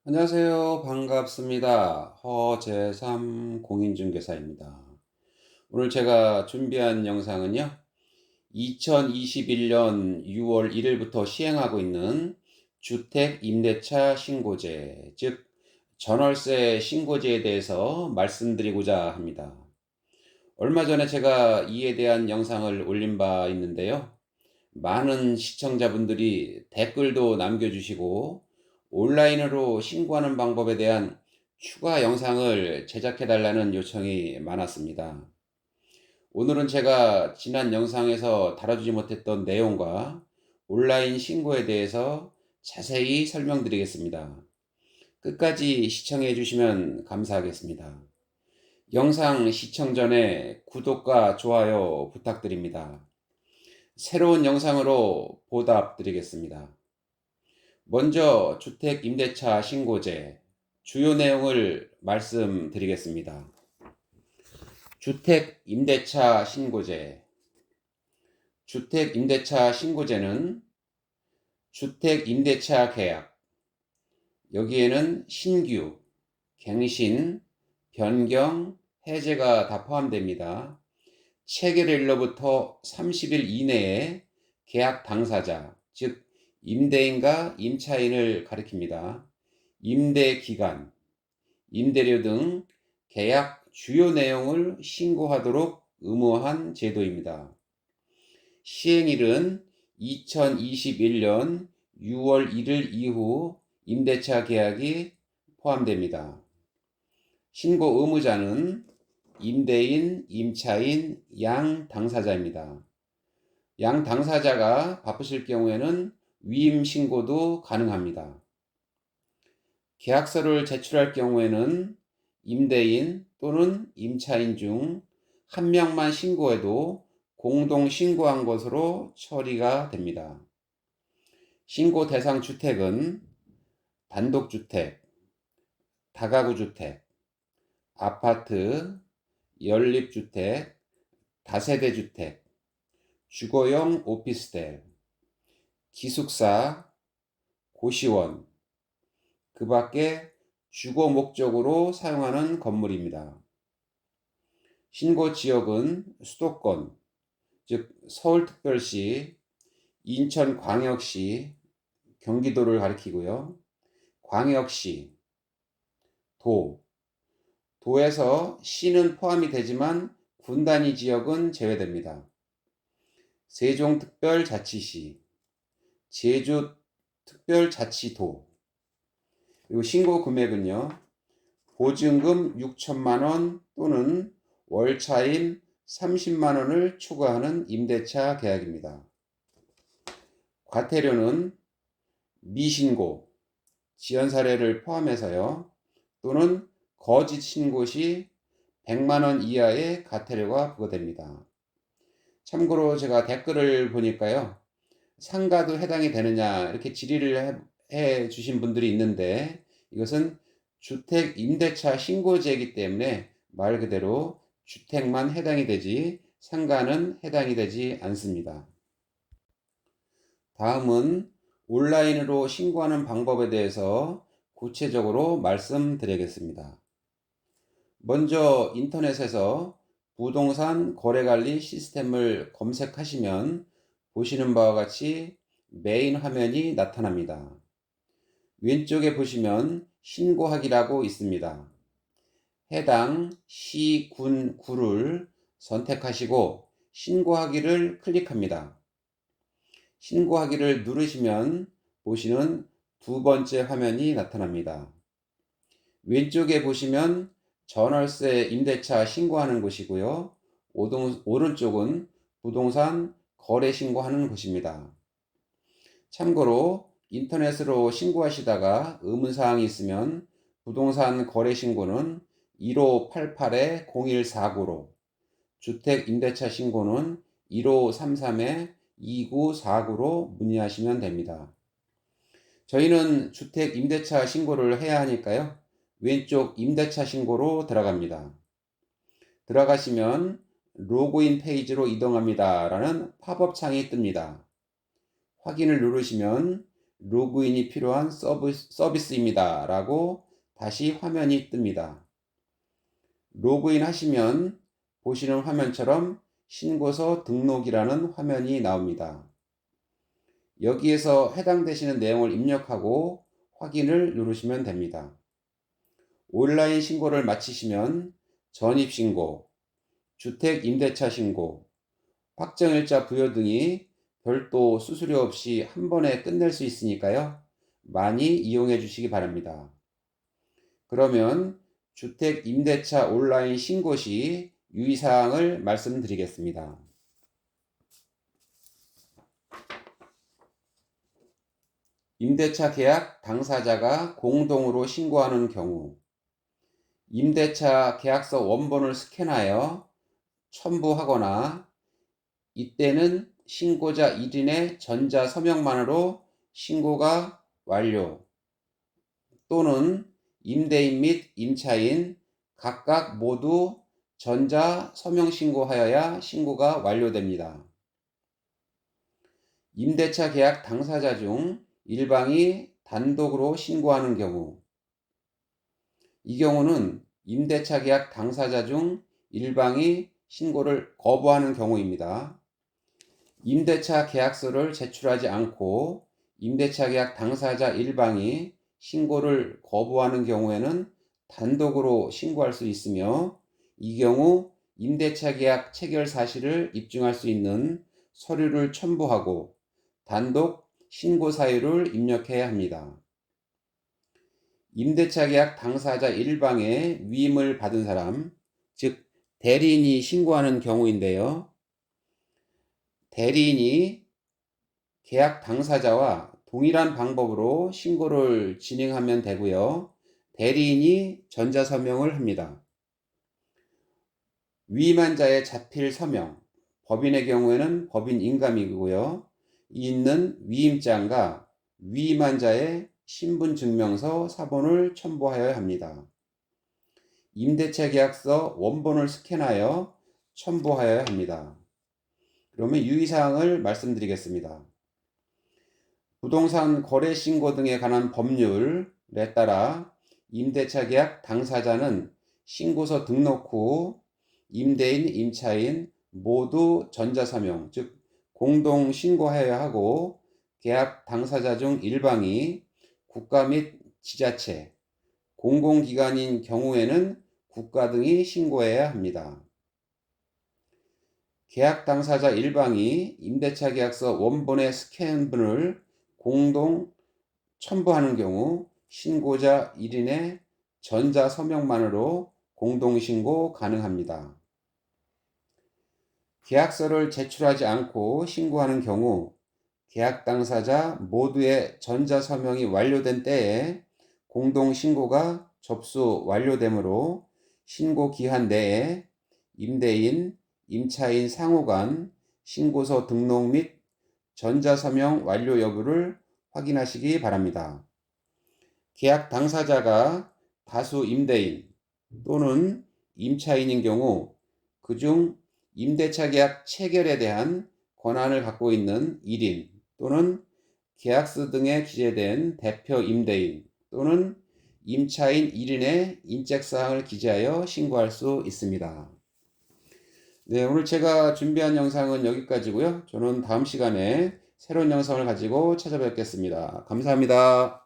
안녕하세요. 반갑습니다. 허재삼 공인중개사입니다. 오늘 제가 준비한 영상은요, 2021년 6월 1일부터 시행하고 있는 주택 임대차 신고제, 즉 전월세 신고제에 대해서 말씀드리고자 합니다. 얼마 전에 제가 이에 대한 영상을 올린 바 있는데요. 많은 시청자분들이 댓글도 남겨주시고 온라인으로 신고하는 방법에 대한 추가 영상을 제작해 달라는 요청이 많았습니다. 오늘은 제가 지난 영상에서 다뤄주지 못했던 내용과 온라인 신고에 대해서 자세히 설명드리겠습니다. 끝까지 시청해 주시면 감사하겠습니다. 영상 시청 전에 구독과 좋아요 부탁드립니다. 새로운 영상으로 보답드리겠습니다. 먼저 주택 임대차 신고제 주요 내용을 말씀드리겠습니다. 주택 임대차 신고제. 주택 임대차 신고제는 주택 임대차 계약, 여기에는 신규, 갱신, 변경, 해제가 다 포함됩니다. 체결일로부터 30일 이내에 계약 당사자, 즉 임대인과 임차인을 가리킵니다. 임대 기간, 임대료 등 계약 주요 내용을 신고하도록 의무화한 제도입니다. 시행일은 2021년 6월 1일 이후 임대차 계약이 포함됩니다. 신고 의무자는 임대인, 임차인, 양 당사자입니다. 양 당사자가 바쁘실 경우에는 위임 신고도 가능합니다. 계약서를 제출할 경우에는 임대인 또는 임차인 중 한 명만 신고해도 공동 신고한 것으로 처리가 됩니다. 신고 대상 주택은 단독주택, 다가구주택, 아파트, 연립주택, 다세대주택, 주거용 오피스텔, 기숙사, 고시원, 그 밖에 주거 목적으로 사용하는 건물입니다. 신고 지역은 수도권, 즉 서울특별시, 인천광역시, 경기도를 가리키고요. 광역시, 도에서 시는 포함이 되지만 군 단위 지역은 제외됩니다. 세종특별자치시, 제주특별자치도. 그리고 신고 금액은요, 보증금 6천만 원 또는 월차임 30만 원을 초과하는 임대차 계약입니다. 과태료는 미신고, 지연 사례를 포함해서요, 또는 거짓 신고 시 100만 원 이하의 과태료가 부과됩니다. 참고로 제가 댓글을 보니까요, 상가도 해당이 되느냐 이렇게 질의를 해 주신 분들이 있는데, 이것은 주택 임대차 신고제이기 때문에 말 그대로 주택만 해당이 되지 상가는 해당이 되지 않습니다. 다음은 온라인으로 신고하는 방법에 대해서 구체적으로 말씀드리겠습니다. 먼저 인터넷에서 부동산 거래관리 시스템을 검색하시면 보시는 바와 같이 메인 화면이 나타납니다. 왼쪽에 보시면 신고하기라고 있습니다. 해당 시, 군, 구를 선택하시고 신고하기를 클릭합니다. 신고하기를 누르시면 보시는 두 번째 화면이 나타납니다. 왼쪽에 보시면 전월세 임대차 신고하는 곳이고요. 오른쪽은 부동산 거래 신고하는 곳입니다. 참고로 인터넷으로 신고하시다가 의문사항이 있으면 부동산 거래 신고는 1588-0149로, 주택 임대차 신고는 1533-2949로 문의하시면 됩니다. 저희는 주택 임대차 신고를 해야 하니까요, 왼쪽 임대차 신고로 들어갑니다. 들어가시면 로그인 페이지로 이동합니다 라는 팝업 창이 뜹니다. 확인을 누르시면 로그인이 필요한 서비스입니다. 라고 다시 화면이 뜹니다. 로그인 하시면 보시는 화면처럼 신고서 등록이라는 화면이 나옵니다. 여기에서 해당되시는 내용을 입력하고 확인을 누르시면 됩니다. 온라인 신고를 마치시면 전입신고, 주택임대차 신고, 확정일자 부여 등이 별도 수수료 없이 한 번에 끝낼 수 있으니까요. 많이 이용해 주시기 바랍니다. 그러면 주택임대차 온라인 신고 시 유의사항을 말씀드리겠습니다. 임대차 계약 당사자가 공동으로 신고하는 경우, 임대차 계약서 원본을 스캔하여 첨부하거나 이때는 신고자 1인의 전자 서명만으로 신고가 완료 또는 임대인 및 임차인 각각 모두 전자 서명 신고하여야 신고가 완료됩니다. 임대차 계약 당사자 중 일방이 단독으로 신고하는 경우, 이 경우는 임대차 계약 당사자 중 일방이 신고를 거부하는 경우입니다. 임대차 계약서를 제출하지 않고 임대차 계약 당사자 일방이 신고를 거부하는 경우에는 단독으로 신고할 수 있으며, 이 경우 임대차 계약 체결 사실을 입증할 수 있는 서류를 첨부하고 단독 신고 사유를 입력해야 합니다. 임대차 계약 당사자 일방의 위임을 받은 사람, 즉 대리인이 신고하는 경우인데요. 대리인이 계약 당사자와 동일한 방법으로 신고를 진행하면 되고요. 대리인이 전자서명을 합니다. 위임한 자의 자필 서명, 법인의 경우에는 법인 인감이고요. 있는 위임장과 위임한 자의 신분증명서 사본을 첨부하여야 합니다. 임대차 계약서 원본을 스캔하여 첨부하여야 합니다. 그러면 유의사항을 말씀드리겠습니다. 부동산 거래 신고 등에 관한 법률에 따라 임대차 계약 당사자는 신고서 등록 후 임대인, 임차인 모두 전자서명, 즉 공동 신고하여야 하고, 계약 당사자 중 일방이 국가 및 지자체, 공공기관인 경우에는 국가 등이 신고해야 합니다. 계약 당사자 일방이 임대차 계약서 원본의 스캔본을 공동 첨부하는 경우 신고자 1인의 전자 서명만으로 공동신고 가능합니다. 계약서를 제출하지 않고 신고하는 경우 계약 당사자 모두의 전자 서명이 완료된 때에 공동신고가 접수 완료되므로 신고 기한 내에 임대인, 임차인 상호 간 신고서 등록 및 전자서명 완료 여부를 확인하시기 바랍니다. 계약 당사자가 다수 임대인 또는 임차인인 경우 그중 임대차 계약 체결에 대한 권한을 갖고 있는 1인 또는 계약서 등에 기재된 대표 임대인 또는 임차인 1인의 인적사항을 기재하여 신고할 수 있습니다. 네, 오늘 제가 준비한 영상은 여기까지고요. 저는 다음 시간에 새로운 영상을 가지고 찾아뵙겠습니다. 감사합니다.